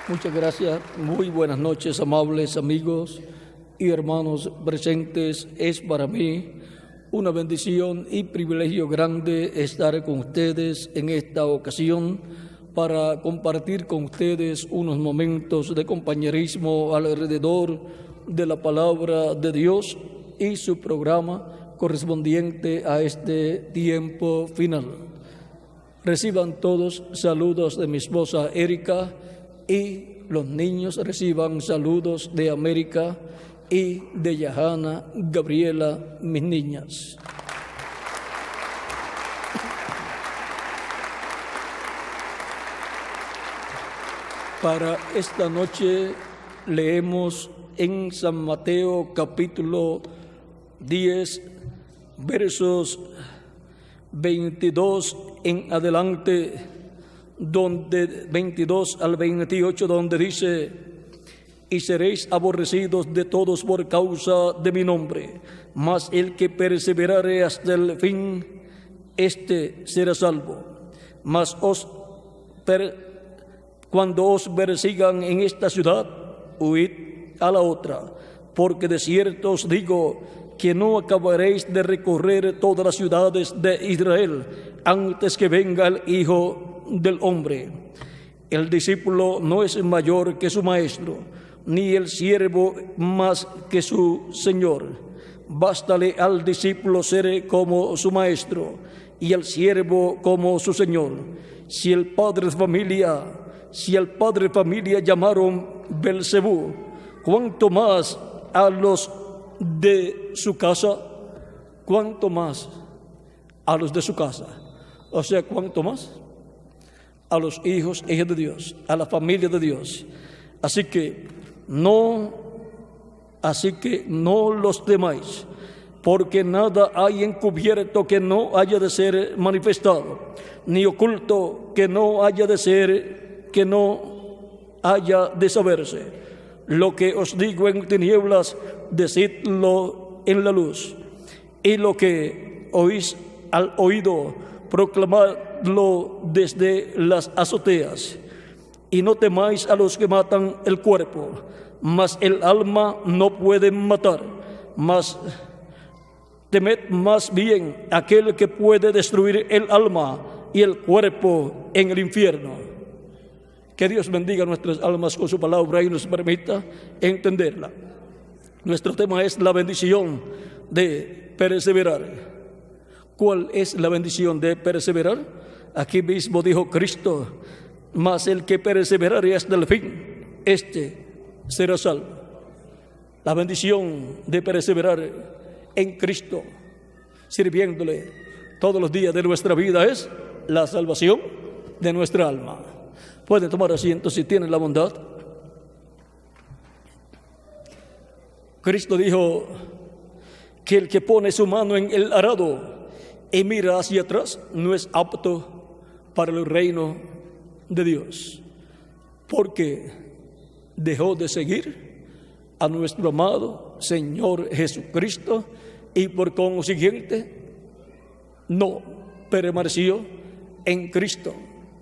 Muchas gracias. Muy buenas noches, amables amigos y hermanos presentes. Es para mí una bendición y privilegio grande estar con ustedes en esta ocasión para compartir con ustedes unos momentos de compañerismo alrededor de la palabra de Dios y su programa correspondiente a este tiempo final. Reciban todos saludos de mi esposa Erika, y los niños reciban saludos de América y de Yahana, Gabriela, mis niñas. Para esta noche leemos en San Mateo capítulo 10, versos 22 en adelante, donde 22 al 28, donde dice: y seréis aborrecidos de todos por causa de mi nombre, mas el que perseverare hasta el fin, éste será salvo. Mas cuando os persigan en esta ciudad, huid a la otra, porque de cierto os digo que no acabaréis de recorrer todas las ciudades de Israel antes que venga el Hijo del Hombre. El discípulo no es mayor que su maestro, ni el siervo más que su señor. Bástale al discípulo ser como su maestro y al siervo como su señor. Si al padre de familia llamaron Belcebú, cuánto más a los de su casa, cuánto más a los de su casa. O sea, cuánto más a los hijos e hijas de Dios, a la familia de Dios. Así que no los temáis, porque nada hay encubierto que no haya de ser manifestado, ni oculto que no haya de saberse. Lo que os digo en tinieblas, decidlo en la luz, y lo que oís al oído, proclamadlo desde las azoteas. Y no temáis a los que matan el cuerpo, mas el alma no pueden matar. Mas temed más bien aquel que puede destruir el alma y el cuerpo en el infierno. Que Dios bendiga nuestras almas con su palabra y nos permita entenderla. Nuestro tema es la bendición de perseverar. ¿Cuál es la bendición de perseverar? Aquí mismo dijo Cristo: mas el que perseverare hasta el fin, éste será salvo. La bendición de perseverar en Cristo, sirviéndole todos los días de nuestra vida, es la salvación de nuestra alma. Pueden tomar asiento si tienen la bondad. Cristo dijo que el que pone su mano en el arado y mira hacia atrás no es apto para el reino de Dios, porque dejó de seguir a nuestro amado Señor Jesucristo y por consiguiente no permaneció en Cristo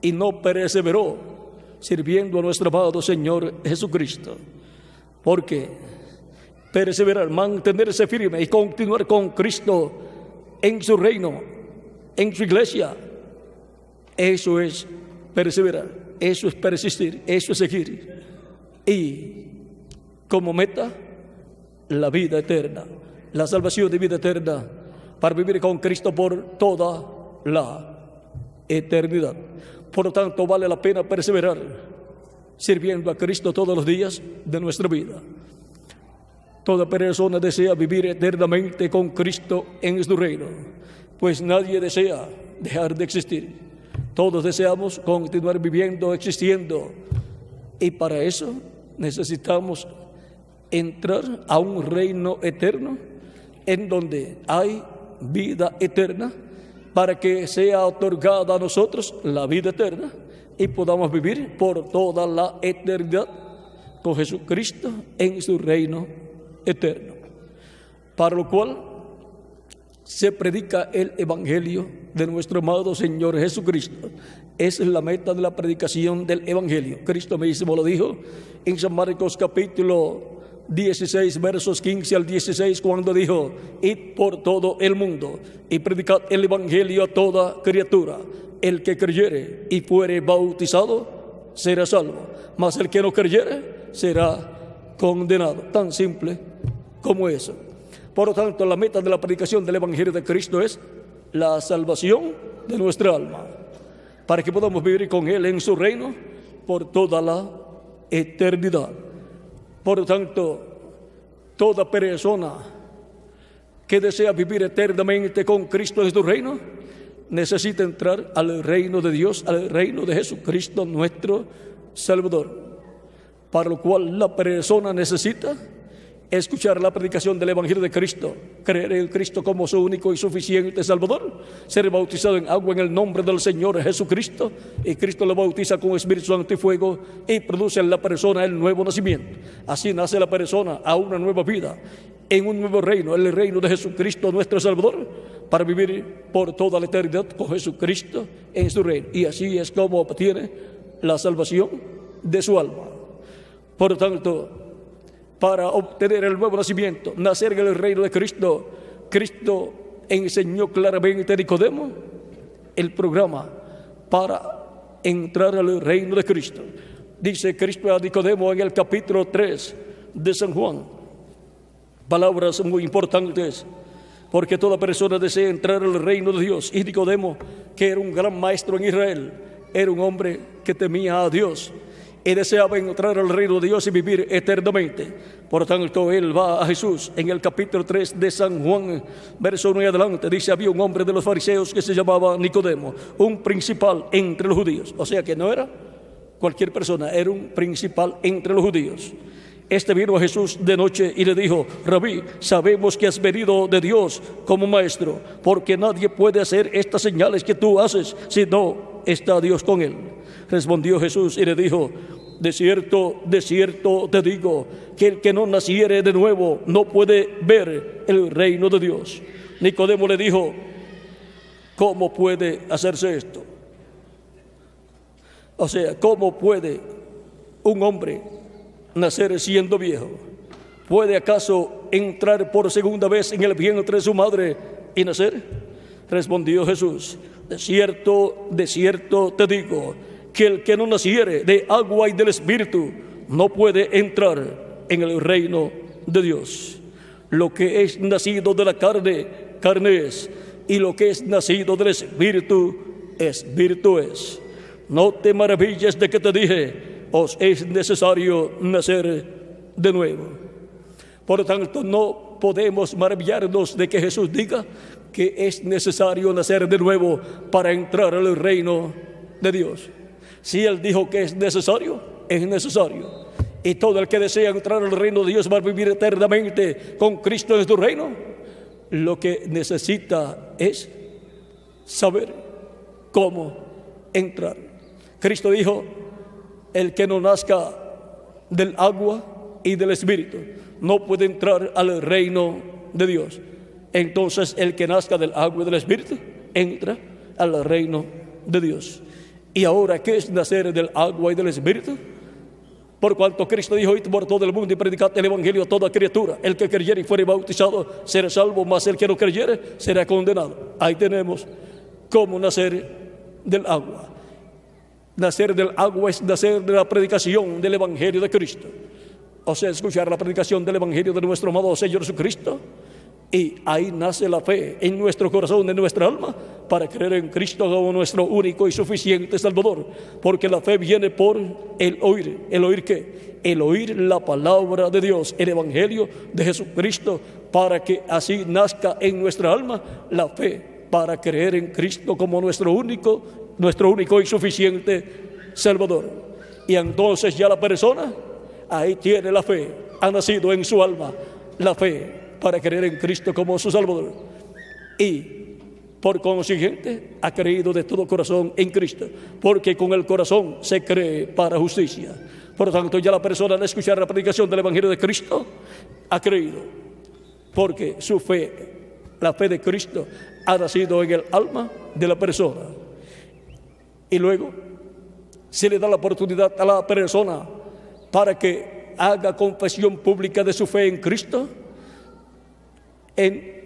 y no perseveró sirviendo a nuestro amado Señor Jesucristo. Porque perseverar, mantenerse firme y continuar con Cristo en su reino, en su iglesia, eso es perseverar, eso es persistir, eso es seguir. Y como meta, la vida eterna, la salvación de vida eterna, para vivir con Cristo por toda la eternidad. Por lo tanto, vale la pena perseverar sirviendo a Cristo todos los días de nuestra vida. Toda persona desea vivir eternamente con Cristo en su reino, pues nadie desea dejar de existir. Todos deseamos continuar viviendo, existiendo, y para eso necesitamos entrar a un reino eterno en donde hay vida eterna, para que sea otorgada a nosotros la vida eterna y podamos vivir por toda la eternidad con Jesucristo en su reino eterno, para lo cual se predica el Evangelio de nuestro amado Señor Jesucristo. Esa es la meta de la predicación del Evangelio. Cristo mismo lo dijo en San Marcos capítulo 16, versos 15 al 16, cuando dijo: id por todo el mundo y predicad el Evangelio a toda criatura. El que creyere y fuere bautizado será salvo, mas el que no creyere será condenado. Tan simple como eso. Por lo tanto, la meta de la predicación del Evangelio de Cristo es la salvación de nuestra alma, para que podamos vivir con Él en su reino por toda la eternidad. Por lo tanto, toda persona que desea vivir eternamente con Cristo en su reino necesita entrar al reino de Dios, al reino de Jesucristo, nuestro Salvador. Para lo cual la persona necesita escuchar la predicación del Evangelio de Cristo, creer en Cristo como su único y suficiente Salvador, ser bautizado en agua en el nombre del Señor Jesucristo, y Cristo lo bautiza con Espíritu Santo y fuego, y produce en la persona el nuevo nacimiento. Así nace la persona a una nueva vida, en un nuevo reino, el reino de Jesucristo nuestro Salvador, para vivir por toda la eternidad con Jesucristo en su reino. Y así es como obtiene la salvación de su alma. Por lo tanto, para obtener el nuevo nacimiento, nacer en el reino de Cristo, Cristo enseñó claramente a Nicodemo el programa para entrar al reino de Cristo. Dice Cristo a Nicodemo en el capítulo 3 de San Juan, palabras muy importantes, porque toda persona desea entrar al reino de Dios. Y Nicodemo, que era un gran maestro en Israel, era un hombre que temía a Dios y deseaba entrar al reino de Dios y vivir eternamente. Por tanto, él va a Jesús en el capítulo 3 de San Juan, verso 1 y adelante. Dice: había un hombre de los fariseos que se llamaba Nicodemo, un principal entre los judíos. O sea que no era cualquier persona, era un principal entre los judíos. Este vino a Jesús de noche y le dijo: Rabí, sabemos que has venido de Dios como maestro, porque nadie puede hacer estas señales que tú haces si no está Dios con él. Respondió Jesús y le dijo: de cierto te digo, que el que no naciere de nuevo no puede ver el reino de Dios. Nicodemo le dijo: ¿cómo puede hacerse esto? O sea, ¿cómo puede un hombre nacer siendo viejo? ¿Puede acaso entrar por segunda vez en el vientre de su madre y nacer? Respondió Jesús: de cierto te digo, que el que no naciere de agua y del Espíritu no puede entrar en el reino de Dios. Lo que es nacido de la carne, carne es, y lo que es nacido del Espíritu, Espíritu es. No te maravilles de que te dije: os es necesario nacer de nuevo. Por lo tanto, no podemos maravillarnos de que Jesús diga que es necesario nacer de nuevo para entrar al reino de Dios. Si Él dijo que es necesario, es necesario. Y todo el que desea entrar al reino de Dios va a vivir eternamente con Cristo en su reino. Lo que necesita es saber cómo entrar. Cristo dijo: el que no nazca del agua y del Espíritu no puede entrar al reino de Dios. Entonces, el que nazca del agua y del Espíritu entra al reino de Dios. Y ahora, ¿qué es nacer del agua y del Espíritu? Por cuanto Cristo dijo: id por todo el mundo y predicad el Evangelio a toda criatura. El que creyere y fuere bautizado será salvo, mas el que no creyere será condenado. Ahí tenemos cómo nacer del agua. Nacer del agua es nacer de la predicación del Evangelio de Cristo. O sea, escuchar la predicación del Evangelio de nuestro amado Señor Jesucristo. Y ahí nace la fe en nuestro corazón, en nuestra alma, para creer en Cristo como nuestro único y suficiente Salvador. Porque la fe viene por el oír. ¿El oír qué? El oír la palabra de Dios, el Evangelio de Jesucristo, para que así nazca en nuestra alma la fe para creer en Cristo como nuestro único y suficiente Salvador. Y entonces ya la persona ahí tiene la fe, ha nacido en su alma la fe para creer en Cristo como su Salvador. Y por consiguiente ha creído de todo corazón en Cristo, porque con el corazón se cree para justicia, Por lo tanto, ya la persona al escuchar la predicación del Evangelio de Cristo ha creído, porque su fe, la fe de Cristo, ha nacido en el alma de la persona. Y luego se le da la oportunidad a la persona para que haga confesión pública de su fe en Cristo,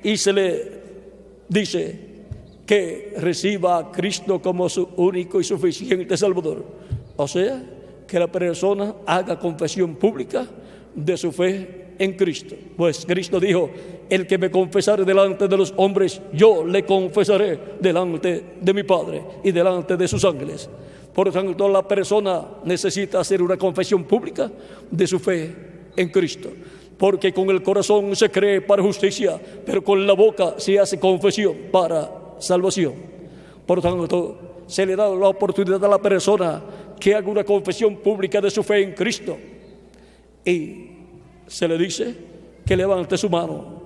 y se le dice que reciba a Cristo como su único y suficiente Salvador. O sea, que la persona haga confesión pública de su fe en Cristo. Pues Cristo dijo: el que me confesare delante de los hombres, yo le confesaré delante de mi Padre y delante de sus ángeles. Por lo tanto, la persona necesita hacer una confesión pública de su fe en Cristo, porque con el corazón se cree para justicia, pero con la boca se hace confesión para salvación. Por lo tanto, se le da la oportunidad a la persona que haga una confesión pública de su fe en Cristo, y se le dice que levante su mano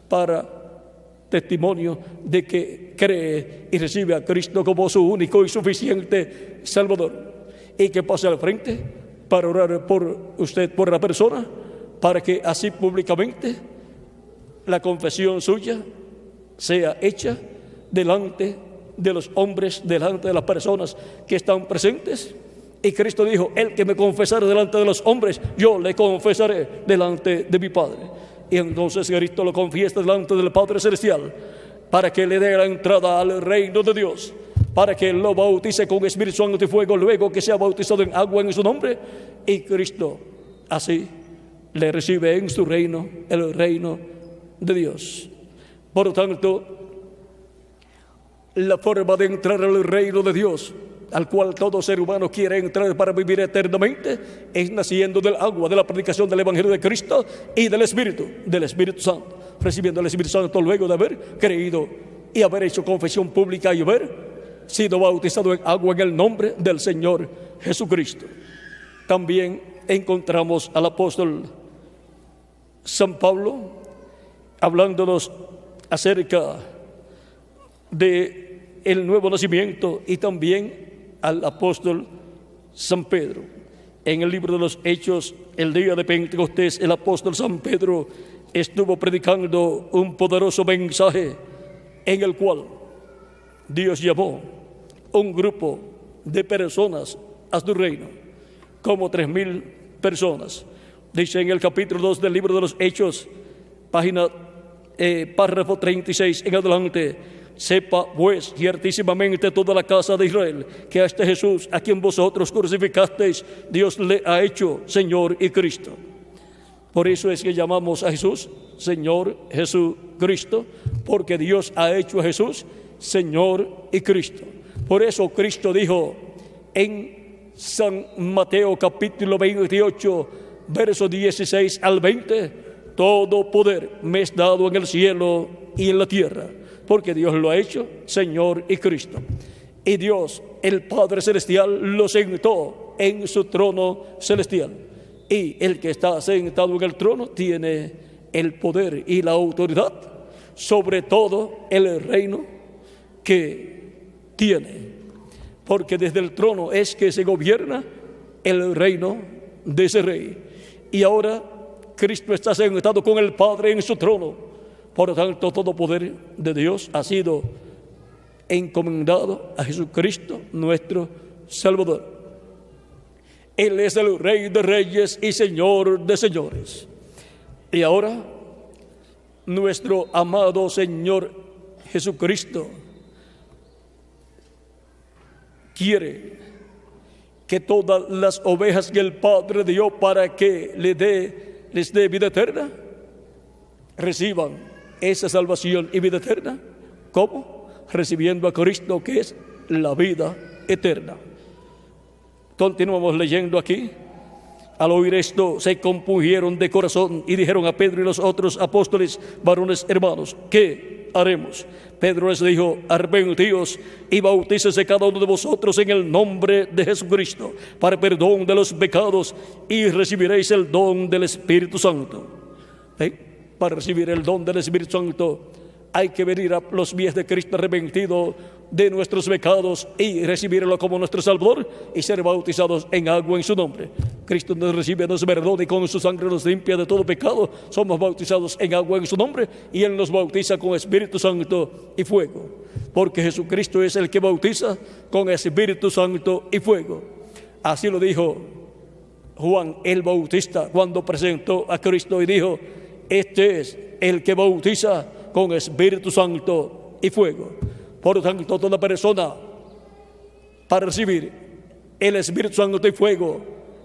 para testimonio de que cree y recibe a Cristo como su único y suficiente Salvador, y que pase al frente para orar por usted, por la persona, para que así públicamente la confesión suya sea hecha delante de los hombres, delante de las personas que están presentes. Y Cristo dijo: el que me confesare delante de los hombres, yo le confesaré delante de mi Padre. Y entonces Cristo lo confiesa delante del Padre Celestial, para que le dé la entrada al reino de Dios, para que lo bautice con Espíritu Santo y fuego, luego que sea bautizado en agua en su nombre. Y Cristo así le recibe en su reino, el reino de Dios. Por lo tanto, la forma de entrar al reino de Dios, al cual todo ser humano quiere entrar para vivir eternamente, es naciendo del agua, de la predicación del Evangelio de Cristo y del Espíritu Santo, recibiendo el Espíritu Santo luego de haber creído y haber hecho confesión pública y haber sido bautizado en agua en el nombre del Señor Jesucristo. También encontramos al apóstol San Pablo hablándonos acerca de el nuevo nacimiento, y también al apóstol San Pedro. En el libro de los Hechos, el día de Pentecostés, el apóstol San Pedro estuvo predicando un poderoso mensaje en el cual Dios llamó un grupo de personas a su reino, como 3,000 personas. Dice en el capítulo 2 del libro de los Hechos, párrafo 36 en adelante: sepa pues ciertísimamente toda la casa de Israel que a este Jesús, a quien vosotros crucificasteis, Dios le ha hecho Señor y Cristo. Por eso es que llamamos a Jesús Señor Jesucristo, porque Dios ha hecho a Jesús Señor y Cristo. Por eso Cristo dijo en San Mateo capítulo 28, versos 16 al 20: todo poder me es dado en el cielo y en la tierra, porque Dios lo ha hecho Señor y Cristo. Y Dios, el Padre Celestial, lo sentó en su trono celestial. Y el que está sentado en el trono tiene el poder y la autoridad sobre todo el reino que tiene. Porque desde el trono es que se gobierna el reino de ese rey. Y ahora Cristo está sentado con el Padre en su trono. Por lo tanto, todo poder de Dios ha sido encomendado a Jesucristo, nuestro Salvador. Él es el Rey de reyes y Señor de señores. Y ahora, nuestro amado Señor Jesucristo quiere que todas las ovejas que el Padre dio para que les dé vida eterna, reciban esa salvación y vida eterna. ¿Cómo? Recibiendo a Cristo, que es la vida eterna. Continuamos leyendo aquí. Al oír esto, se compungieron de corazón y dijeron a Pedro y los otros apóstoles: varones hermanos, ¿qué haremos? Pedro les dijo: arrepentíos y bautícese cada uno de vosotros en el nombre de Jesucristo para perdón de los pecados, y recibiréis el don del Espíritu Santo. Para recibir el don del Espíritu Santo hay que venir a los pies de Cristo arrepentido de nuestros pecados y recibirlo como nuestro Salvador y ser bautizados en agua en su nombre. Cristo nos recibe, nos perdona y con su sangre nos limpia de todo pecado. Somos bautizados en agua en su nombre y Él nos bautiza con Espíritu Santo y fuego. Porque Jesucristo es el que bautiza con Espíritu Santo y fuego. Así lo dijo Juan el Bautista cuando presentó a Cristo y dijo: este es el que bautiza con Espíritu Santo y fuego. Por lo tanto, toda persona para recibir el Espíritu Santo y fuego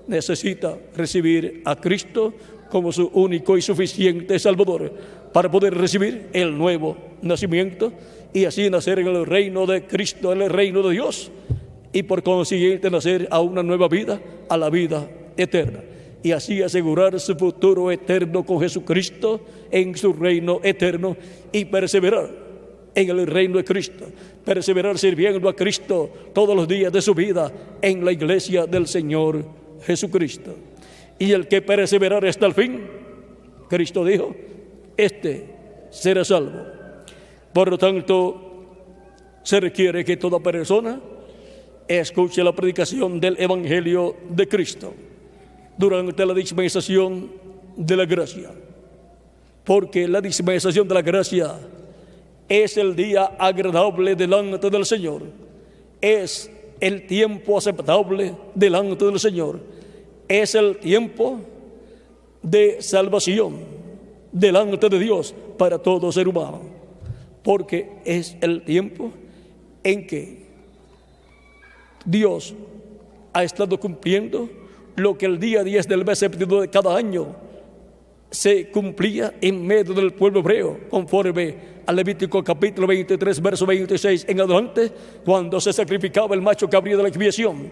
necesita recibir a Cristo como su único y suficiente Salvador para poder recibir el nuevo nacimiento y así nacer en el reino de Cristo, en el reino de Dios, y por consiguiente nacer a una nueva vida, a la vida eterna, y así asegurar su futuro eterno con Jesucristo en su reino eterno y perseverar en el reino de Cristo, perseverar sirviendo a Cristo todos los días de su vida en la iglesia del Señor Jesucristo. Y el que perseverar hasta el fin, Cristo dijo, este será salvo. Por lo tanto, se requiere que toda persona escuche la predicación del Evangelio de Cristo durante la dispensación de la gracia, porque la dispensación de la gracia es el día agradable delante del Señor, es el tiempo aceptable delante del Señor, es el tiempo de salvación delante de Dios para todo ser humano, porque es el tiempo en que Dios ha estado cumpliendo lo que el día 10 del mes séptimo de cada año se cumplía en medio del pueblo hebreo, conforme al Levítico capítulo 23, verso 26 en adelante, cuando se sacrificaba el macho cabrío de la expiación,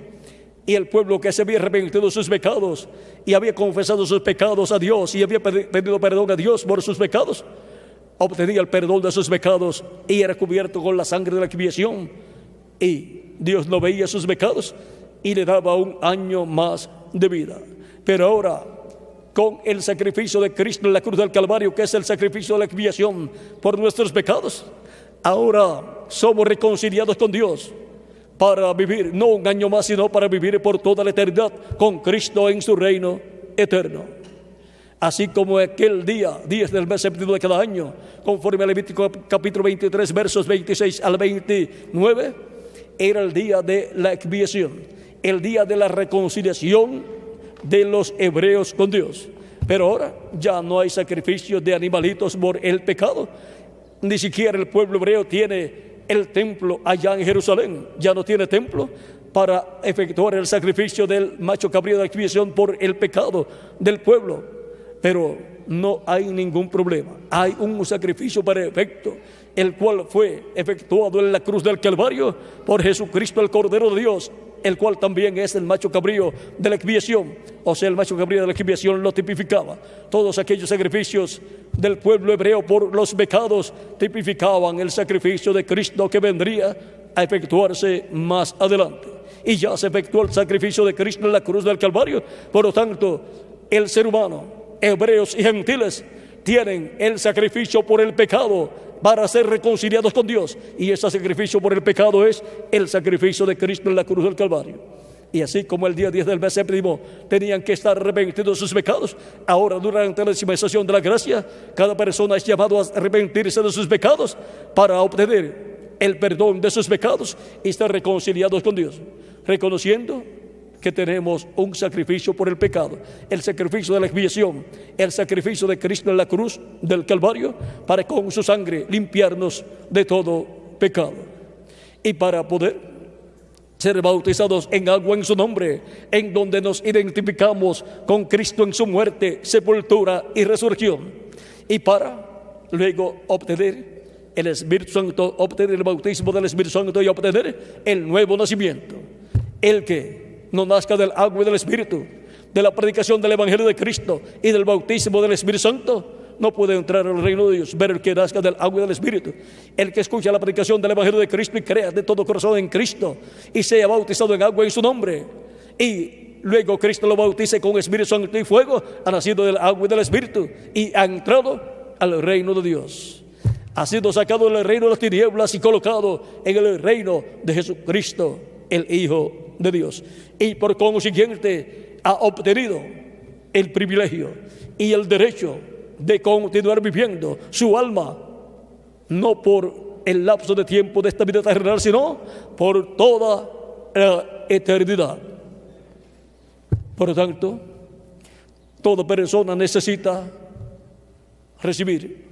y el pueblo que se había arrepentido de sus pecados y había confesado sus pecados a Dios y había pedido perdón a Dios por sus pecados, obtenía el perdón de sus pecados y era cubierto con la sangre de la expiación, y Dios no veía sus pecados y le daba un año más de vida. Pero ahora, con el sacrificio de Cristo en la cruz del Calvario, que es el sacrificio de la expiación por nuestros pecados, ahora somos reconciliados con Dios para vivir, no un año más, sino para vivir por toda la eternidad con Cristo en su reino eterno. Así como aquel día 10 del mes séptimo de cada año, conforme al Levítico capítulo 23, versos 26 al 29, era el día de la expiación, el día de la reconciliación de los hebreos con Dios. Pero ahora ya no hay sacrificios de animalitos por el pecado. Ni siquiera el pueblo hebreo tiene el templo allá en Jerusalén. Ya no tiene templo para efectuar el sacrificio del macho cabrío de expiación por el pecado del pueblo. Pero no hay ningún problema. Hay un sacrificio perfecto, el cual fue efectuado en la cruz del Calvario por Jesucristo, el Cordero de Dios, el cual también es el macho cabrío de la expiación. O sea, el macho cabrío de la expiación lo tipificaba. Todos aquellos sacrificios del pueblo hebreo por los pecados tipificaban el sacrificio de Cristo que vendría a efectuarse más adelante. Y ya se efectuó el sacrificio de Cristo en la cruz del Calvario. Por lo tanto, el ser humano, hebreos y gentiles, tienen el sacrificio por el pecado para ser reconciliados con Dios, y ese sacrificio por el pecado es el sacrificio de Cristo en la cruz del Calvario. Y así como el día 10 del mes séptimo tenían que estar arrepentidos de sus pecados, ahora durante la dispensación de la gracia, cada persona es llamado a arrepentirse de sus pecados para obtener el perdón de sus pecados y estar reconciliados con Dios, reconociendo que tenemos un sacrificio por el pecado, el sacrificio de la expiación, el sacrificio de Cristo en la cruz del Calvario, para con su sangre limpiarnos de todo pecado. Y para poder ser bautizados en agua en su nombre, en donde nos identificamos con Cristo en su muerte, sepultura y resurrección. Y para luego obtener el Espíritu Santo, obtener el bautismo del Espíritu Santo y obtener el nuevo nacimiento. El que no nazca del agua y del Espíritu, de la predicación del Evangelio de Cristo y del bautismo del Espíritu Santo, no puede entrar al reino de Dios. Pero el que nazca del agua y del Espíritu, el que escucha la predicación del Evangelio de Cristo y crea de todo corazón en Cristo y sea bautizado en agua en su nombre, y luego Cristo lo bautice con Espíritu Santo y fuego, ha nacido del agua y del Espíritu y ha entrado al reino de Dios. Ha sido sacado del reino de las tinieblas y colocado en el reino de Jesucristo, el Hijo de Dios. Y por consiguiente ha obtenido el privilegio y el derecho de continuar viviendo su alma, no por el lapso de tiempo de esta vida terrenal, sino por toda la eternidad. Por lo tanto, toda persona necesita recibir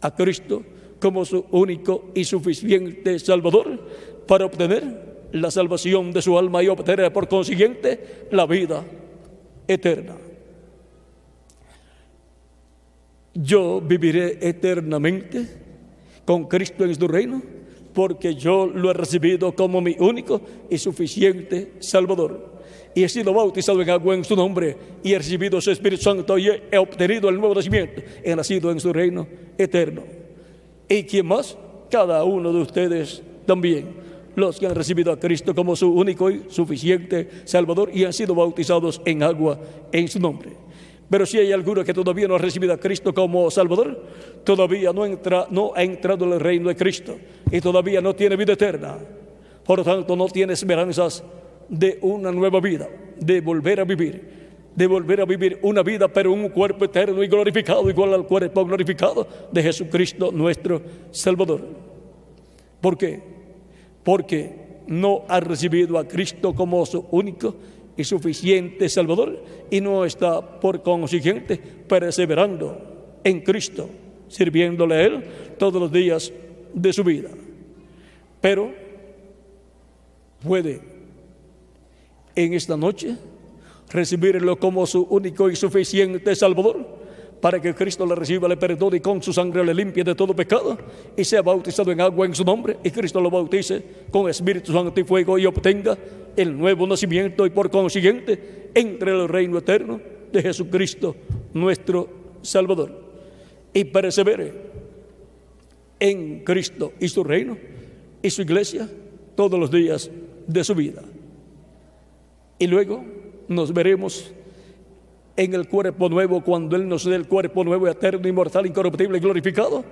a Cristo como su único y suficiente Salvador para obtener la salvación de su alma y obtener por consiguiente la vida eterna. Yo viviré eternamente con Cristo en su reino porque yo lo he recibido como mi único y suficiente Salvador. Y he sido bautizado en agua en su nombre y he recibido su Espíritu Santo y he obtenido el nuevo nacimiento. He nacido en su reino eterno. ¿Y quién más? Cada uno de ustedes también. Los que han recibido a Cristo como su único y suficiente Salvador y han sido bautizados en agua en su nombre. Pero si hay alguno que todavía no ha recibido a Cristo como Salvador, todavía no ha entrado en el reino de Cristo y todavía no tiene vida eterna. Por lo tanto, no tiene esperanzas de una nueva vida, de volver a vivir una vida, pero un cuerpo eterno y glorificado, igual al cuerpo glorificado de Jesucristo nuestro Salvador. ¿Por qué? Porque no ha recibido a Cristo como su único y suficiente Salvador y no está por consiguiente perseverando en Cristo, sirviéndole a Él todos los días de su vida. Pero puede en esta noche recibirlo como su único y suficiente Salvador, para que Cristo le reciba, le perdone y con su sangre le limpie de todo pecado y sea bautizado en agua en su nombre y Cristo lo bautice con Espíritu Santo y fuego y obtenga el nuevo nacimiento y por consiguiente entre el reino eterno de Jesucristo nuestro Salvador y persevere en Cristo y su reino y su iglesia todos los días de su vida. Y luego nos veremos en el cuerpo nuevo, cuando Él nos dé el cuerpo nuevo, eterno, inmortal, incorruptible y glorificado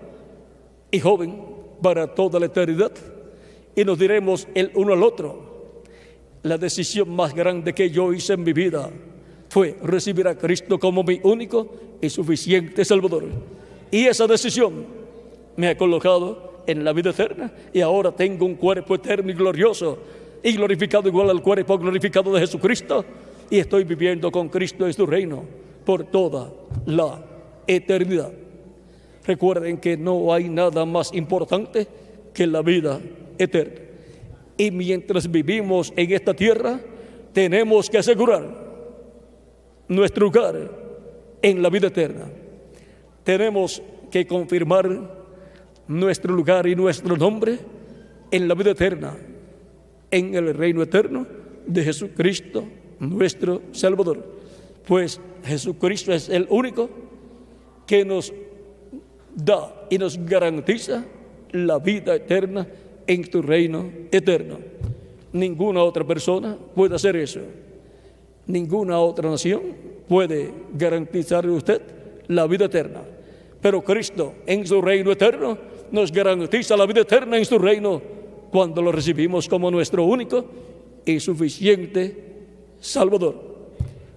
y joven para toda la eternidad. Y nos diremos el uno al otro: la decisión más grande que yo hice en mi vida fue recibir a Cristo como mi único y suficiente Salvador. Y esa decisión me ha colocado en la vida eterna y ahora tengo un cuerpo eterno y glorioso y glorificado igual al cuerpo glorificado de Jesucristo. Y estoy viviendo con Cristo en su reino por toda la eternidad. Recuerden que no hay nada más importante que la vida eterna. Y mientras vivimos en esta tierra, tenemos que asegurar nuestro lugar en la vida eterna. Tenemos que confirmar nuestro lugar y nuestro nombre en la vida eterna, en el reino eterno de Jesucristo nuestro Salvador, pues Jesucristo es el único que nos da y nos garantiza la vida eterna en tu reino eterno. Ninguna otra persona puede hacer eso. Ninguna otra nación puede garantizarle a usted la vida eterna. Pero Cristo en su reino eterno nos garantiza la vida eterna en su reino cuando lo recibimos como nuestro único y suficiente Salvador.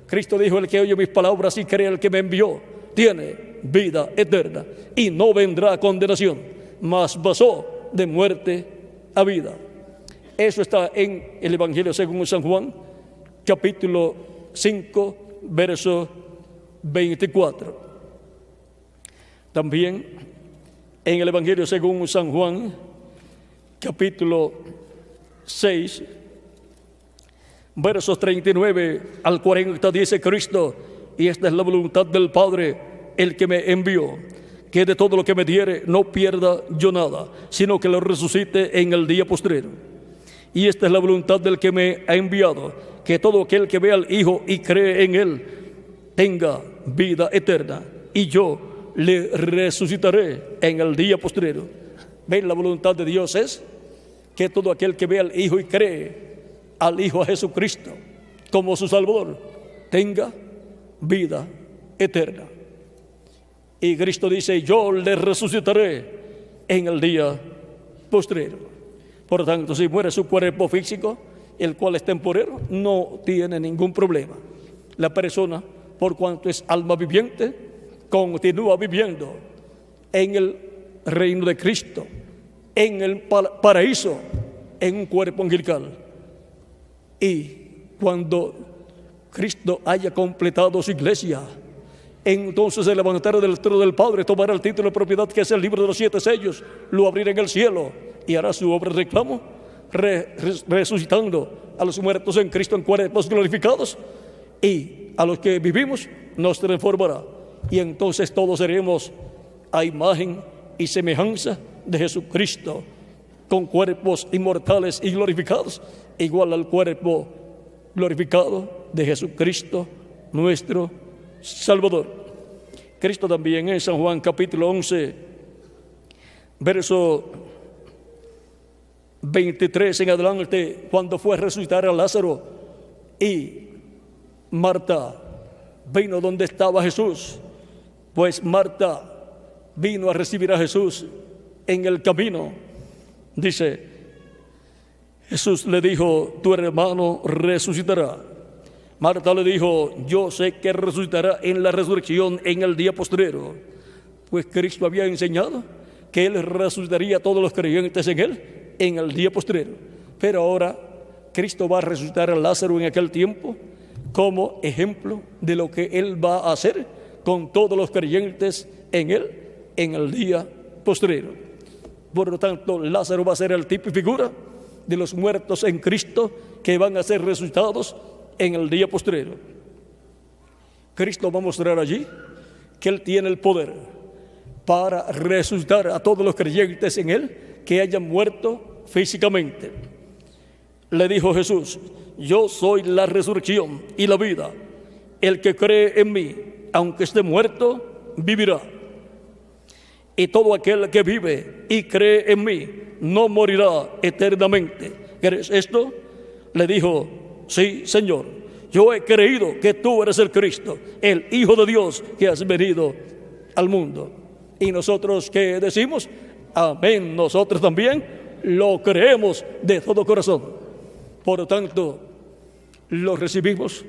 Cristo dijo: el que oye mis palabras y cree el que me envió tiene vida eterna y no vendrá a condenación, mas pasó de muerte a vida. Eso está en el Evangelio según San Juan, capítulo 5, verso 24. También en el Evangelio según San Juan, capítulo 6, versos 39 al 40, dice Cristo: y esta es la voluntad del Padre, el que me envió, que de todo lo que me diere no pierda yo nada, sino que lo resucite en el día postrero. Y esta es la voluntad del que me ha enviado, que todo aquel que vea al Hijo y cree en Él tenga vida eterna, y yo le resucitaré en el día postrero. ¿Ven? La voluntad de Dios es que todo aquel que vea al Hijo y cree al Hijo, a Jesucristo, como su Salvador, tenga vida eterna. Y Cristo dice: yo le resucitaré en el día postrero. Por tanto, si muere su cuerpo físico, el cual es temporero, no tiene ningún problema. La persona, por cuanto es alma viviente, continúa viviendo en el reino de Cristo, en el paraíso, en un cuerpo angelical. Y cuando Cristo haya completado su iglesia, entonces se levantará del trono del Padre, tomará el título de propiedad que es el libro de los 7 sellos, lo abrirá en el cielo y hará su obra de reclamo, resucitando a los muertos en Cristo en cuerpos glorificados, y a los que vivimos nos transformará, y entonces todos seremos a imagen y semejanza de Jesucristo, con cuerpos inmortales y glorificados, igual al cuerpo glorificado de Jesucristo, nuestro Salvador. Cristo también en San Juan capítulo 11, verso 23 en adelante, cuando fue a resucitar a Lázaro y Marta vino donde estaba Jesús, pues Marta vino a recibir a Jesús en el camino. Dice, Jesús le dijo, tu hermano resucitará. Marta le dijo, yo sé que resucitará en la resurrección en el día postrero. Pues Cristo había enseñado que Él resucitaría a todos los creyentes en Él en el día postrero. Pero ahora Cristo va a resucitar a Lázaro en aquel tiempo como ejemplo de lo que Él va a hacer con todos los creyentes en Él en el día postrero. Por lo tanto, Lázaro va a ser el tipo y figura de los muertos en Cristo que van a ser resucitados en el día postrero. Cristo va a mostrar allí que Él tiene el poder para resucitar a todos los creyentes en Él que hayan muerto físicamente. Le dijo Jesús, yo soy la resurrección y la vida. El que cree en mí, aunque esté muerto, vivirá. Y todo aquel que vive y cree en mí no morirá eternamente. ¿Crees esto? Le dijo, sí, Señor, yo he creído que tú eres el Cristo, el Hijo de Dios que has venido al mundo. Y nosotros, ¿qué decimos? Amén. Nosotros también lo creemos de todo corazón. Por lo tanto, lo recibimos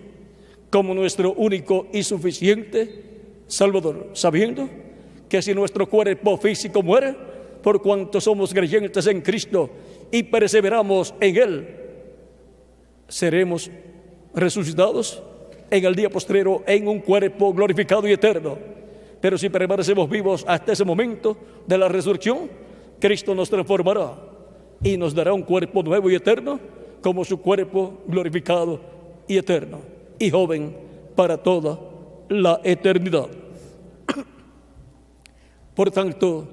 como nuestro único y suficiente Salvador, sabiendo que si nuestro cuerpo físico muere, por cuanto somos creyentes en Cristo y perseveramos en Él, seremos resucitados en el día postrero en un cuerpo glorificado y eterno. Pero si permanecemos vivos hasta ese momento de la resurrección, Cristo nos transformará y nos dará un cuerpo nuevo y eterno, como su cuerpo glorificado y eterno, y joven para toda la eternidad. Por tanto,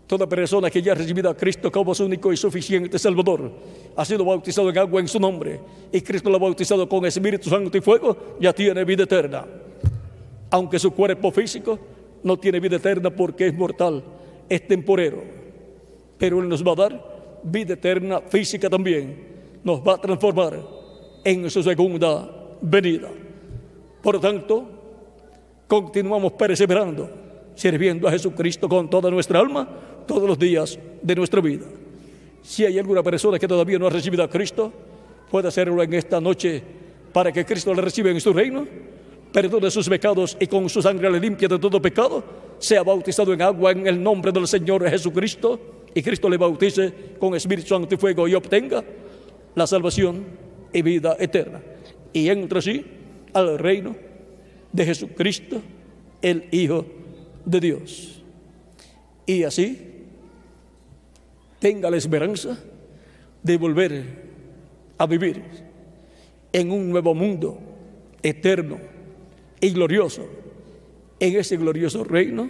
toda persona que ya ha recibido a Cristo como su único y suficiente Salvador, ha sido bautizado en agua en su nombre, y Cristo lo ha bautizado con Espíritu Santo y fuego, ya tiene vida eterna. Aunque su cuerpo físico no tiene vida eterna porque es mortal, es temporero, pero Él nos va a dar vida eterna física también. Nos va a transformar en su segunda venida. Por lo tanto, continuamos perseverando, sirviendo a Jesucristo con toda nuestra alma, todos los días de nuestra vida. Si hay alguna persona que todavía no ha recibido a Cristo, puede hacerlo en esta noche para que Cristo le reciba en su reino, perdone sus pecados y con su sangre le limpie de todo pecado, sea bautizado en agua en el nombre del Señor Jesucristo, y Cristo le bautice con Espíritu Santo y fuego y obtenga la salvación y vida eterna, y entre así al reino de Jesucristo, el Hijo de Dios. Y así tenga la esperanza de volver a vivir en un nuevo mundo eterno y glorioso, en ese glorioso reino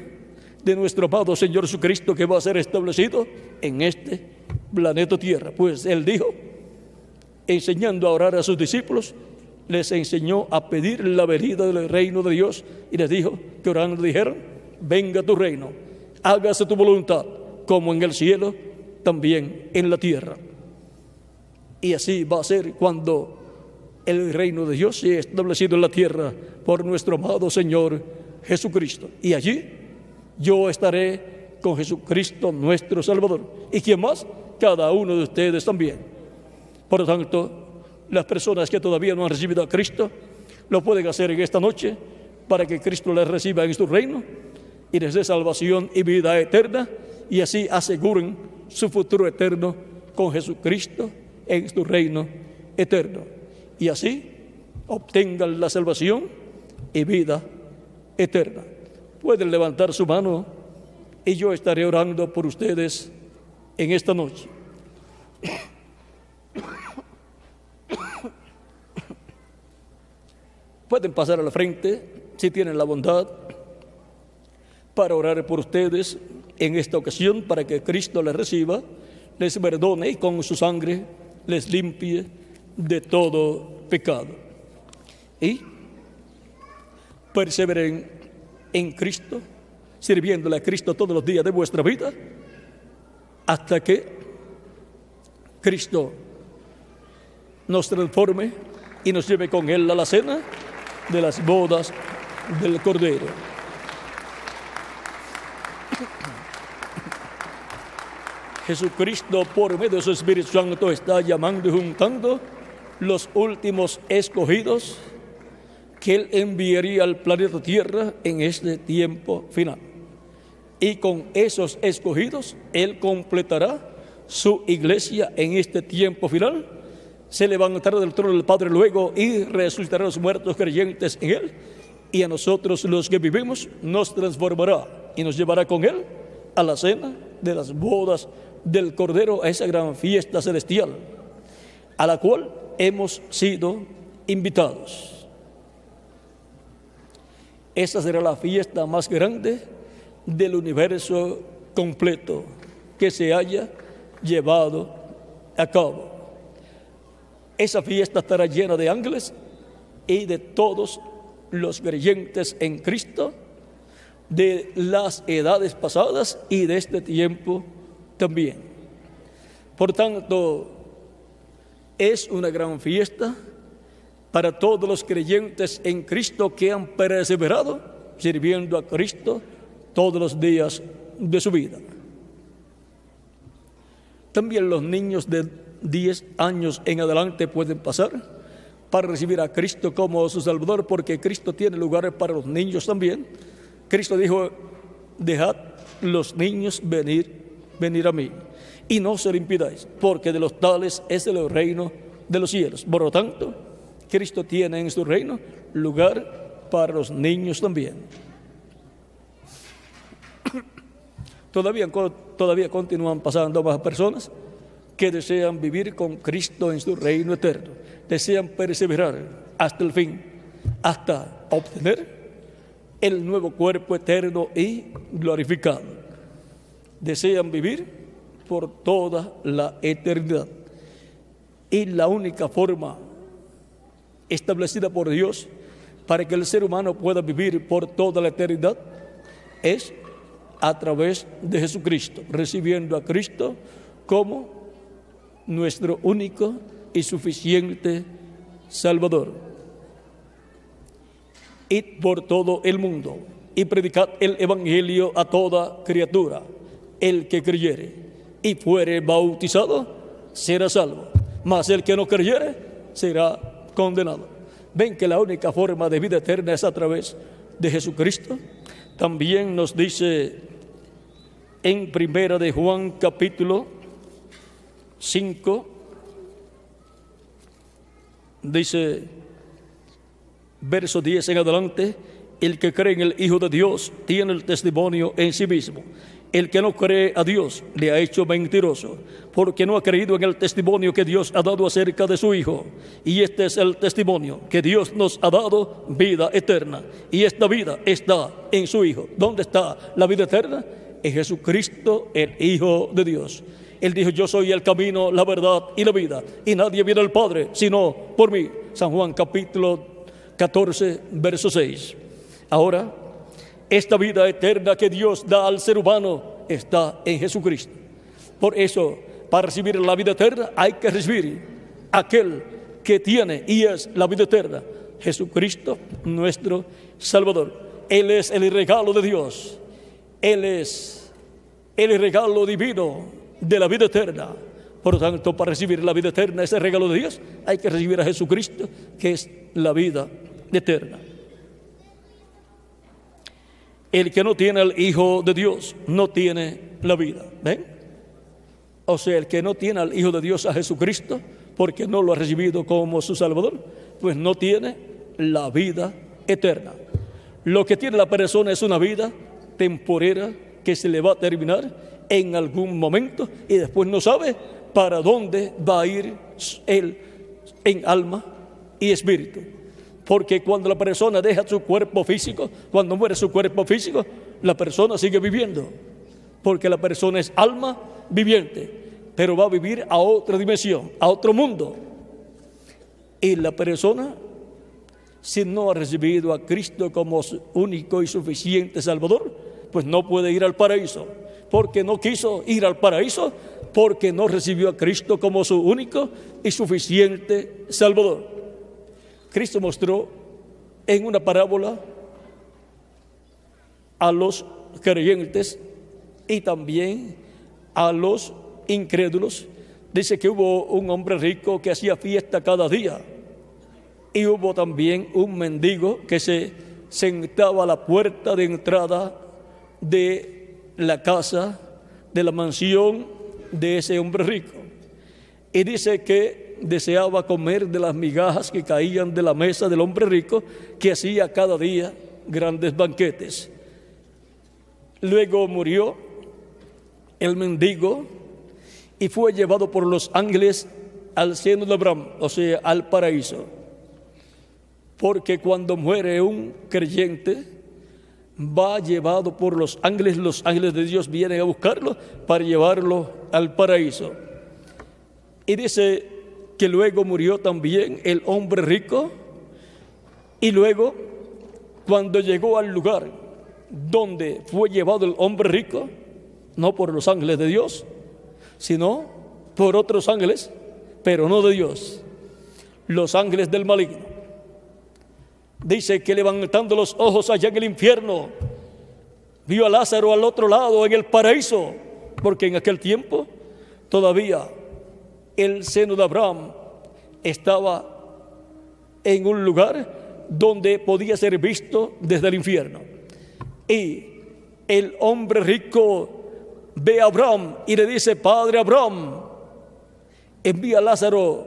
de nuestro amado Señor Jesucristo, que va a ser establecido en este planeta Tierra. Pues Él dijo, enseñando a orar a sus discípulos, les enseñó a pedir la venida del reino de Dios, y les dijo que orando dijeron, venga tu reino, hágase tu voluntad, como en el cielo, también en la tierra. Y así va a ser cuando el reino de Dios sea establecido en la tierra por nuestro amado Señor Jesucristo. Y allí yo estaré con Jesucristo nuestro Salvador. ¿Y quién más? Cada uno de ustedes también. Por lo tanto, las personas que todavía no han recibido a Cristo lo pueden hacer en esta noche para que Cristo les reciba en su reino y les dé salvación y vida eterna, y así aseguren su futuro eterno con Jesucristo en su reino eterno, y así obtengan la salvación y vida eterna. Pueden levantar su mano y yo estaré orando por ustedes en esta noche. Pueden pasar a la frente si tienen la bondad para orar por ustedes en esta ocasión, para que Cristo les reciba, les perdone y con su sangre les limpie de todo pecado. Y perseveren en Cristo, sirviéndole a Cristo todos los días de vuestra vida, hasta que Cristo nos transforme y nos lleve con Él a la cena de las bodas del Cordero. Jesucristo, por medio de su Espíritu Santo, está llamando y juntando los últimos escogidos que Él enviaría al planeta Tierra en este tiempo final. Y con esos escogidos, Él completará su iglesia en este tiempo final. Se levantará del trono del Padre luego y resucitará a los muertos creyentes en Él. Y a nosotros, los que vivimos, nos transformará y nos llevará con Él a la cena de las bodas del Cordero, a esa gran fiesta celestial a la cual hemos sido invitados. Esa será la fiesta más grande del universo completo que se haya llevado a cabo. Esa fiesta estará llena de ángeles y de todos los creyentes en Cristo, de las edades pasadas y de este tiempo también. Por tanto, es una gran fiesta para todos los creyentes en Cristo que han perseverado sirviendo a Cristo todos los días de su vida. También los niños de 10 años en adelante pueden pasar para recibir a Cristo como su Salvador, porque Cristo tiene lugares para los niños también. Cristo dijo: dejad los niños venir a mí, y no se lo impidáis, porque de los tales es el reino de los cielos. Por lo tanto, Cristo tiene en su reino lugar para los niños también. Todavía continúan pasando más personas que desean vivir con Cristo en su reino eterno, desean perseverar hasta el fin, hasta obtener el nuevo cuerpo eterno y glorificado. Desean vivir por toda la eternidad. Y la única forma establecida por Dios para que el ser humano pueda vivir por toda la eternidad es a través de Jesucristo, recibiendo a Cristo como nuestro único y suficiente Salvador. Id por todo el mundo y predicad el evangelio a toda criatura. El que creyere y fuere bautizado será salvo, mas el que no creyere será condenado. Ven que la única forma de vida eterna es a través de Jesucristo. También nos dice en Primera de Juan capítulo 5, dice verso 10 en adelante: el que cree en el Hijo de Dios tiene el testimonio en sí mismo. El que no cree a Dios le ha hecho mentiroso, porque no ha creído en el testimonio que Dios ha dado acerca de su Hijo. Y este es el testimonio, que Dios nos ha dado vida eterna, y esta vida está en su Hijo. ¿Dónde está la vida eterna? En Jesucristo, el Hijo de Dios. Él dijo: yo soy el camino, la verdad y la vida, y nadie viene al Padre sino por mí. San Juan capítulo 14, verso 6. Ahora, esta vida eterna que Dios da al ser humano está en Jesucristo. Por eso, para recibir la vida eterna hay que recibir aquel que tiene y es la vida eterna, Jesucristo, nuestro Salvador. Él es el regalo de Dios. Él es el regalo divino de la vida eterna. Por lo tanto, para recibir la vida eterna, ese regalo de Dios, hay que recibir a Jesucristo, que es la vida eterna. El que no tiene al Hijo de Dios no tiene la vida. ¿Ven? O sea, el que no tiene al Hijo de Dios, a Jesucristo, porque no lo ha recibido como su Salvador, pues no tiene la vida eterna. Lo que tiene la persona es una vida temporera que se le va a terminar en algún momento y después no sabe para dónde va a ir él en alma y espíritu. Porque cuando la persona deja su cuerpo físico, cuando muere su cuerpo físico, la persona sigue viviendo. Porque la persona es alma viviente, pero va a vivir a otra dimensión, a otro mundo. Y la persona, si no ha recibido a Cristo como su único y suficiente Salvador, pues no puede ir al paraíso. Porque no quiso ir al paraíso, porque no recibió a Cristo como su único y suficiente Salvador. Cristo mostró en una parábola a los creyentes y también a los incrédulos. Dice que hubo un hombre rico que hacía fiesta cada día y hubo también un mendigo que se sentaba a la puerta de entrada de la casa, de la mansión de ese hombre rico. Y dice que deseaba comer de las migajas que caían de la mesa del hombre rico, que hacía cada día grandes banquetes. Luego murió el mendigo y fue llevado por los ángeles al seno de Abraham, o sea, al paraíso. Porque cuando muere un creyente, va llevado por los ángeles de Dios vienen a buscarlo para llevarlo al paraíso. Y dice que luego murió también el hombre rico, y luego, cuando llegó al lugar donde fue llevado el hombre rico, no por los ángeles de Dios, sino por otros ángeles, pero no de Dios, los ángeles del maligno. Dice que levantando los ojos allá en el infierno, vio a Lázaro al otro lado en el paraíso, porque en aquel tiempo todavía el seno de Abraham estaba en un lugar donde podía ser visto desde el infierno. Y el hombre rico ve a Abraham y le dice: Padre Abraham, envía a Lázaro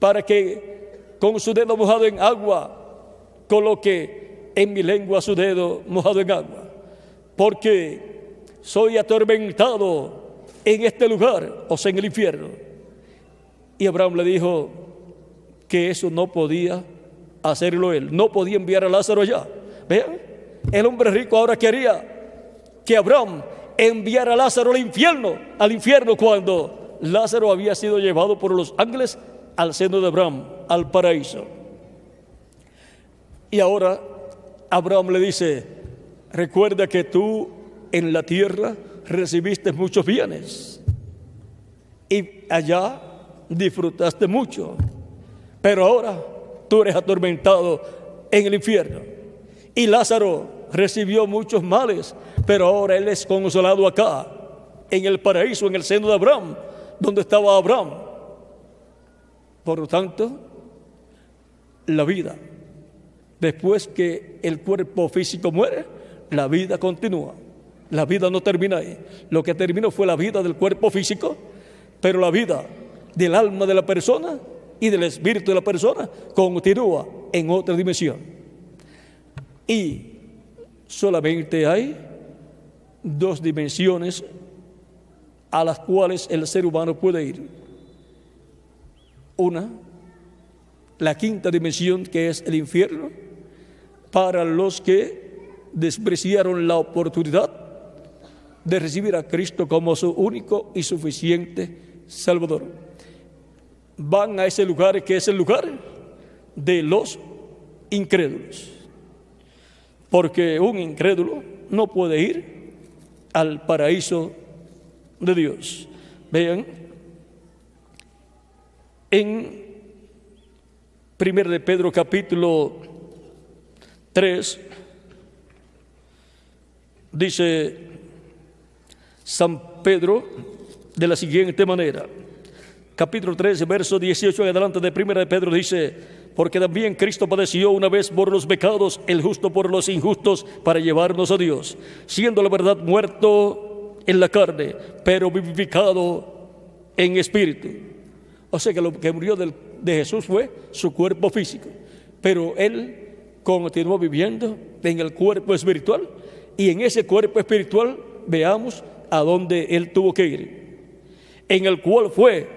para que con su dedo mojado en agua coloque en mi lengua su dedo mojado en agua, porque soy atormentado en este lugar, o sea, en el infierno. Y Abraham le dijo que eso no podía hacerlo él, no podía enviar a Lázaro allá. Vean, el hombre rico ahora quería que Abraham enviara a Lázaro al infierno cuando Lázaro había sido llevado por los ángeles al seno de Abraham, al paraíso. Y ahora Abraham le dice: recuerda que tú en la tierra recibiste muchos bienes y allá disfrutaste mucho, pero ahora tú eres atormentado en el infierno. Y Lázaro recibió muchos males, pero ahora él es consolado acá en el paraíso, en el seno de Abraham, donde estaba Abraham. Por lo tanto, la vida, después que el cuerpo físico muere, la vida continúa. La vida no termina ahí. Lo que terminó fue la vida del cuerpo físico, pero la vida del alma de la persona y del espíritu de la persona continúa en otra dimensión. Y solamente hay dos dimensiones a las cuales el ser humano puede ir. Una, la quinta dimensión, que es el infierno, para los que despreciaron la oportunidad de recibir a Cristo como su único y suficiente Salvador. Van a ese lugar que es el lugar de los incrédulos, porque un incrédulo no puede ir al paraíso de Dios. Vean, en 1 de Pedro capítulo 3 dice San Pedro de la siguiente manera. Capítulo 13, verso 18 en adelante de 1 de Pedro dice: porque también Cristo padeció una vez por los pecados, el justo por los injustos, para llevarnos a Dios, siendo la verdad muerto en la carne, pero vivificado en espíritu. O sea que lo que murió de Jesús fue su cuerpo físico, pero Él continuó viviendo en el cuerpo espiritual, y en ese cuerpo espiritual veamos a dónde Él tuvo que ir, en el cual fue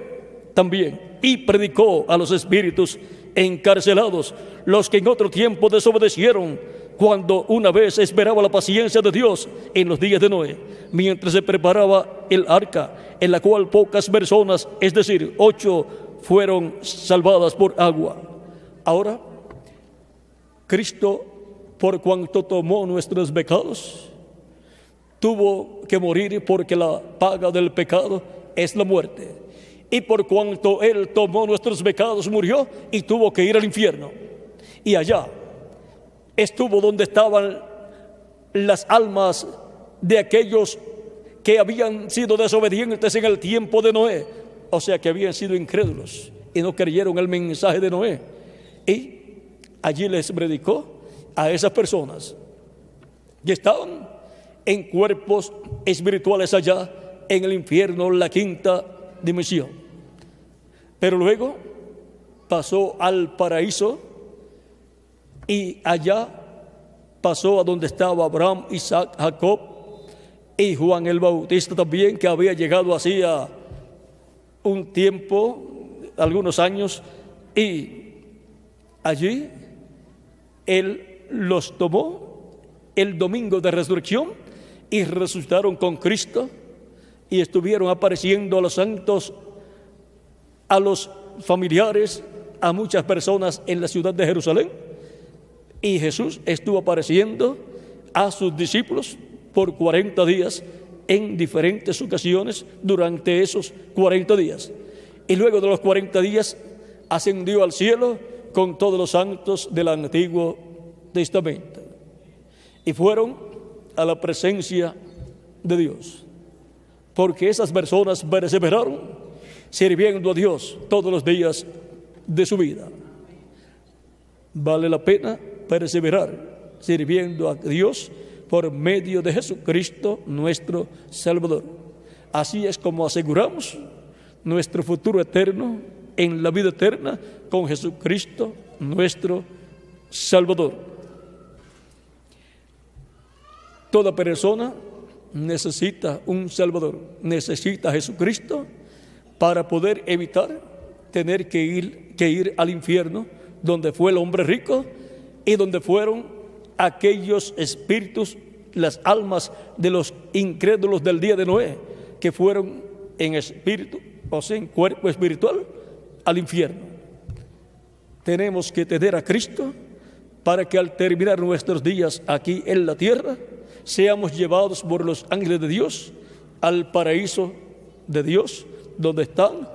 también y predicó a los espíritus encarcelados, los que en otro tiempo desobedecieron, cuando una vez esperaba la paciencia de Dios en los días de Noé, mientras se preparaba el arca, en la cual pocas personas, es decir, 8, fueron salvadas por agua. Ahora, Cristo, por cuanto tomó nuestros pecados, tuvo que morir, porque la paga del pecado es la muerte. Y por cuanto Él tomó nuestros pecados, murió y tuvo que ir al infierno. Y allá estuvo donde estaban las almas de aquellos que habían sido desobedientes en el tiempo de Noé, o sea, que habían sido incrédulos y no creyeron el mensaje de Noé. Y allí les predicó a esas personas que estaban en cuerpos espirituales allá en el infierno, la quinta dimensión. Pero luego pasó al paraíso, y allá pasó a donde estaba Abraham, Isaac, Jacob y Juan el Bautista también, que había llegado hacía un tiempo, algunos años, y allí Él los tomó el domingo de resurrección y resucitaron con Cristo y estuvieron apareciendo a los santos, a los familiares, a muchas personas en la ciudad de Jerusalén. Y Jesús estuvo apareciendo a sus discípulos por 40 días en diferentes ocasiones durante esos 40 días. Y luego de los 40 días ascendió al cielo con todos los santos del Antiguo Testamento. Y fueron a la presencia de Dios, porque esas personas perseveraron sirviendo a Dios todos los días de su vida. Vale la pena perseverar sirviendo a Dios por medio de Jesucristo nuestro Salvador. Así es como aseguramos nuestro futuro eterno en la vida eterna con Jesucristo nuestro Salvador. Toda persona necesita un Salvador, necesita a Jesucristo para poder evitar tener que ir al infierno, donde fue el hombre rico y donde fueron aquellos espíritus, las almas de los incrédulos del día de Noé, que fueron en espíritu, o sea, en cuerpo espiritual, al infierno. Tenemos que tener a Cristo para que al terminar nuestros días aquí en la tierra, seamos llevados por los ángeles de Dios al paraíso de Dios, donde están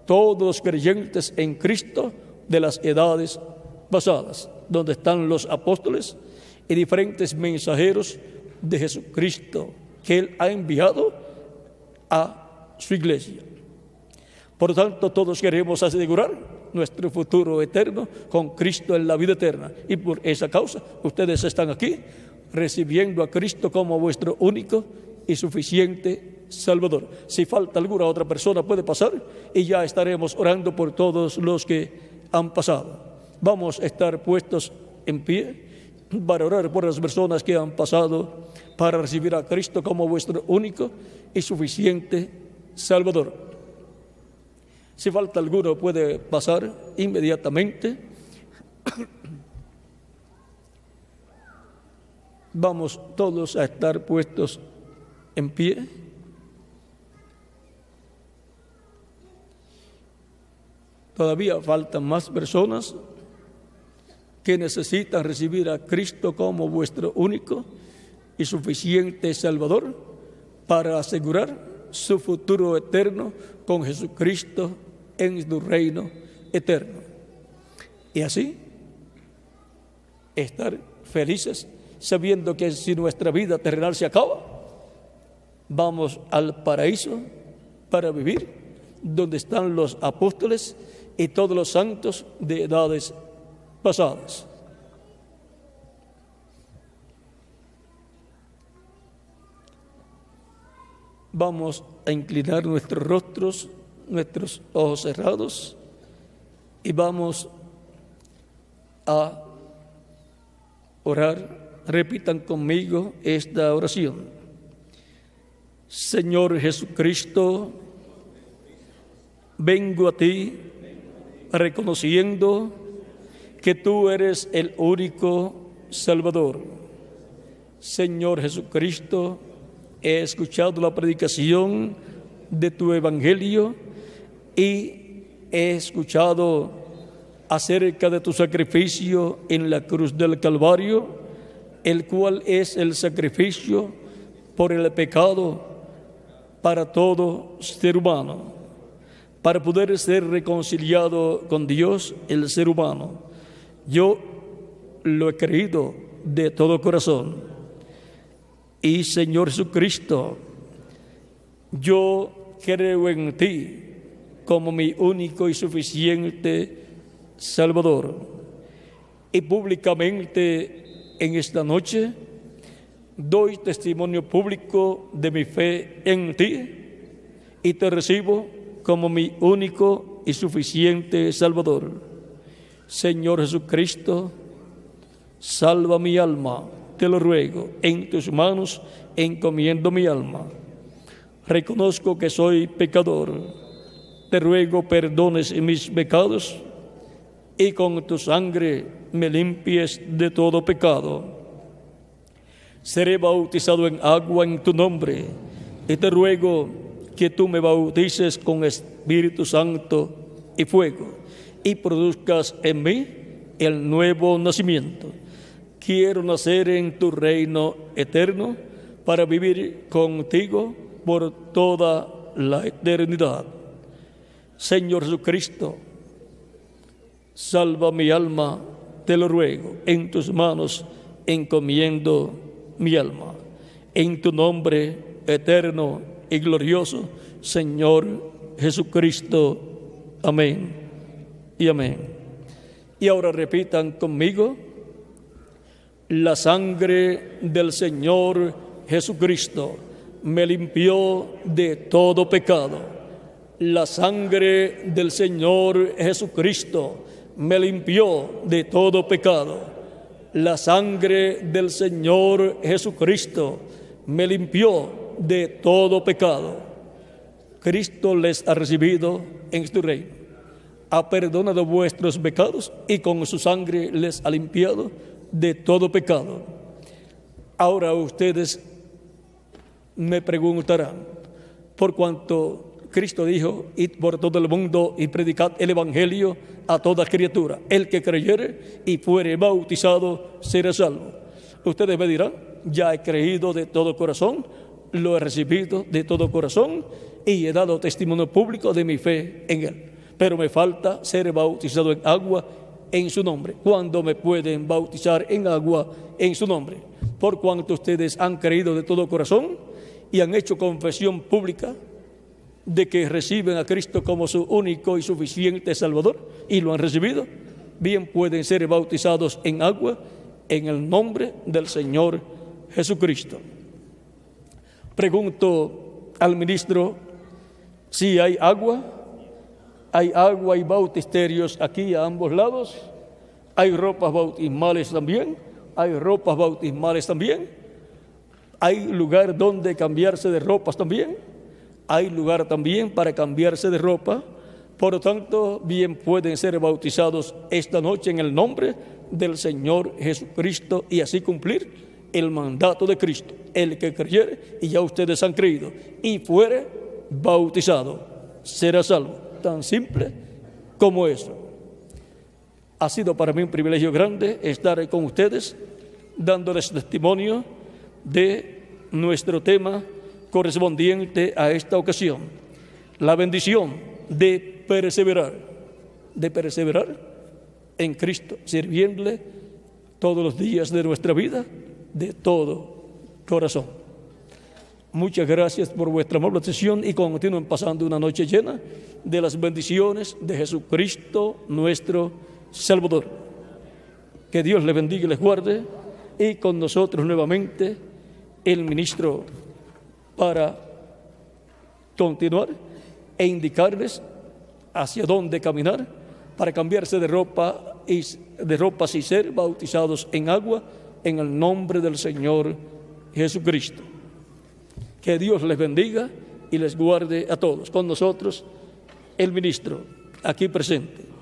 todos los creyentes en Cristo de las edades pasadas, donde están los apóstoles y diferentes mensajeros de Jesucristo que Él ha enviado a su iglesia. Por lo tanto, todos queremos asegurar nuestro futuro eterno con Cristo en la vida eterna, y por esa causa ustedes están aquí recibiendo a Cristo como vuestro único y suficiente Salvador. Si falta alguna otra persona, puede pasar y ya estaremos orando por todos los que han pasado. Vamos a estar puestos en pie para orar por las personas que han pasado para recibir a Cristo como vuestro único y suficiente Salvador. Si falta alguno, puede pasar inmediatamente. Vamos todos a estar puestos en pie. Todavía faltan más personas que necesitan recibir a Cristo como vuestro único y suficiente Salvador para asegurar su futuro eterno con Jesucristo en su reino eterno. Y así estar felices sabiendo que si nuestra vida terrenal se acaba, vamos al paraíso para vivir, donde están los apóstoles y todos los santos de edades pasadas. Vamos a inclinar nuestros rostros, nuestros ojos cerrados, y vamos a orar. Repitan conmigo esta oración. Señor Jesucristo, vengo a ti reconociendo que tú eres el único Salvador. Señor Jesucristo, he escuchado la predicación de tu evangelio y he escuchado acerca de tu sacrificio en la cruz del Calvario, el cual es el sacrificio por el pecado para todo ser humano, para poder ser reconciliado con Dios el ser humano. Yo lo he creído de todo corazón. Y Señor Jesucristo, yo creo en ti como mi único y suficiente Salvador. Y públicamente en esta noche doy testimonio público de mi fe en ti y te recibo como mi único y suficiente Salvador. Señor Jesucristo, salva mi alma, te lo ruego, en tus manos encomiendo mi alma. Reconozco que soy pecador, te ruego perdones mis pecados y con tu sangre me limpies de todo pecado. Seré bautizado en agua en tu nombre y te ruego que tú me bautices con Espíritu Santo y fuego y produzcas en mí el nuevo nacimiento. Quiero nacer en tu reino eterno para vivir contigo por toda la eternidad. Señor Jesucristo, salva mi alma, te lo ruego, en tus manos encomiendo mi alma. En tu nombre eterno y glorioso, Señor Jesucristo. Amén y amén. Y ahora repitan conmigo: la sangre del Señor Jesucristo me limpió de todo pecado. La sangre del Señor Jesucristo me limpió de todo pecado. La sangre del Señor Jesucristo me limpió de todo pecado. Cristo les ha recibido en su reino, ha perdonado vuestros pecados y con su sangre les ha limpiado de todo pecado. Ahora ustedes me preguntarán, por cuanto Cristo dijo: id por todo el mundo y predicad el evangelio a toda criatura. El que creyere y fuere bautizado será salvo. Ustedes me dirán: ya he creído de todo corazón, lo he recibido de todo corazón y he dado testimonio público de mi fe en él. Pero me falta ser bautizado en agua en su nombre. ¿Cuándo me pueden bautizar en agua en su nombre? Por cuanto ustedes han creído de todo corazón y han hecho confesión pública de que reciben a Cristo como su único y suficiente Salvador y lo han recibido, bien pueden ser bautizados en agua en el nombre del Señor Jesucristo. Pregunto al ministro si hay agua. Hay agua y bautisterios aquí a ambos lados. Hay ropas bautismales también. Hay ropas bautismales también. Hay lugar donde cambiarse de ropas también. Hay lugar también para cambiarse de ropa. Por lo tanto, bien pueden ser bautizados esta noche en el nombre del Señor Jesucristo y así cumplir el mandato de Cristo. El que creyere, y ya ustedes han creído, y fuere bautizado, será salvo. Tan simple como eso. Ha sido para mí un privilegio grande estar con ustedes, dándoles testimonio de nuestro tema correspondiente a esta ocasión: la bendición de perseverar en Cristo, sirviéndole todos los días de nuestra vida de todo corazón. Muchas gracias por vuestra amable atención y continúen pasando una noche llena de las bendiciones de Jesucristo nuestro Salvador. Que Dios les bendiga y les guarde. Y con nosotros nuevamente el ministro para continuar e indicarles hacia dónde caminar para cambiarse de ropas y ser bautizados en agua en el nombre del Señor Jesucristo. Que Dios les bendiga y les guarde a todos. Con nosotros el ministro aquí presente.